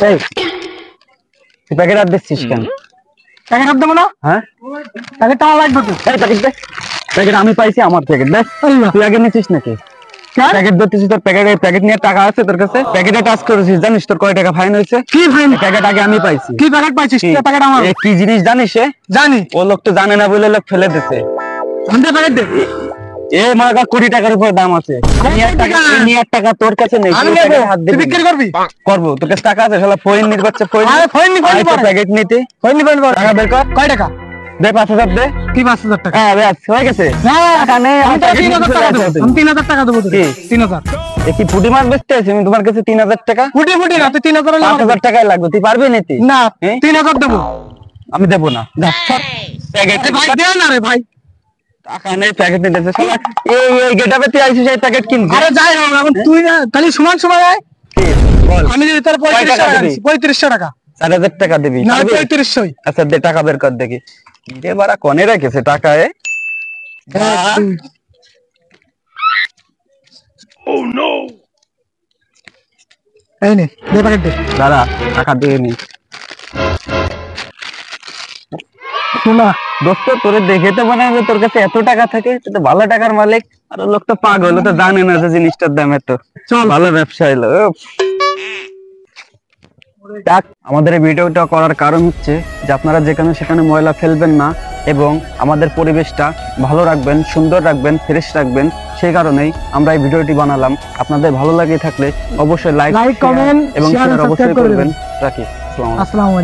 এই তুই প্যাকেট আর দিচ্ছিস কেন? প্যাকেট আর দেবো না? হ্যাঁ প্যাকেট টাকা লাগবে তো। এই প্যাকেট দে। প্যাকেট আমি পাইছি, আমার প্যাকেট দে। তুই আগে নিছিস নাকি? প্যাকেট ধরতেছিস, তোর প্যাকেট নিয়ে টাকা আছে তোর কাছে? প্যাকেটে টাচ করেছিস, জানিস তোর কয় টাকা ফাইন হয়েছে? কি ফাইন? প্যাকেট আগে আমি পাইছি। কি প্যাকেট পাইছিস? প্যাকেট আমার। কি জিনিস জানিস? জানি। ও লোক তো জানে না বলে লোক ফেলে দিছে। আমাদের প্যাকেট দে। এ মাগা কোটি টাকার উপর দাম আছে। টাকা তোর কাছে নেই, আমি নেব। তুই বিক্রি করবি? করবো। তোর কাছে টাকা আছে? শালা ফইন নির্বাচন ফইন। আরে ফইন নি ফইন পড়ে। প্যাকেট নিতে ফইন নি ফইন পড়ে। টাকা বের কর। কয় টাকা? দে 5000 দে। কি 5000 টাকা? হ্যাঁ ব্যাস হয়ে গেছে। না টাকা নেই, আমি তো 3000 টাকা দেব। আমি 3000 টাকা দেব তোকে। 3000। এ কি পুটি মাছ বেচতে আছিস? আমি তোমার কাছে 3000 টাকা। ফুটি না, তুই 3000 হলে 5000 টাকাই লাগবে। তুই পারবি নিতে? না 3000 দেব। আমি দেব না। যা প্যাকেট ভাই দে না রে ভাই। টাকা নেই, প্যাকেট নিতেছে শালা। এই গেটাপে তুই আইছিস এই প্যাকেট কিনছিস? আরে যাই হোক, এখন তুই না খালি সমান আয়। কি বল? আমি যদি তোর 3500 টাকা দিছি, 3500 টাকা। 4000 টাকা দিবি? না 3500ই। আচ্ছা দে, টাকা বের কর দেখি। রে বাড়া কোনে রেখেছে টাকা? ও নো। এই নে, দে প্যাকেট দে। দাঁড়া, টাকা দিয়ে নি। শোনা দোস্ত, তোরে দেখে তো মনে হয় তোর কাছে এত টাকা থাকে, তুই তো ভালো টাকার মালিক। আর লোক তো পাগল, ও তো জানে না যে জিনিসটার দাম এত। চল ভালো ব্যবসা হলো। আমাদের এই ভিডিওটা করার কারণ হচ্ছে যে আপনারা যেখানে সেখানে ময়লা ফেলবেন না এবং আমাদের পরিবেশটা ভালো রাখবেন, সুন্দর রাখবেন, ফ্রেশ রাখবেন। সেই কারণেই আমরা এই ভিডিওটি বানালাম। আপনাদের ভালো লাগে থাকলে অবশ্যই লাইক, কমেন্ট এবং শেয়ার অবশ্যই করবেন। রাখি। আসসালামু আলাইকুম।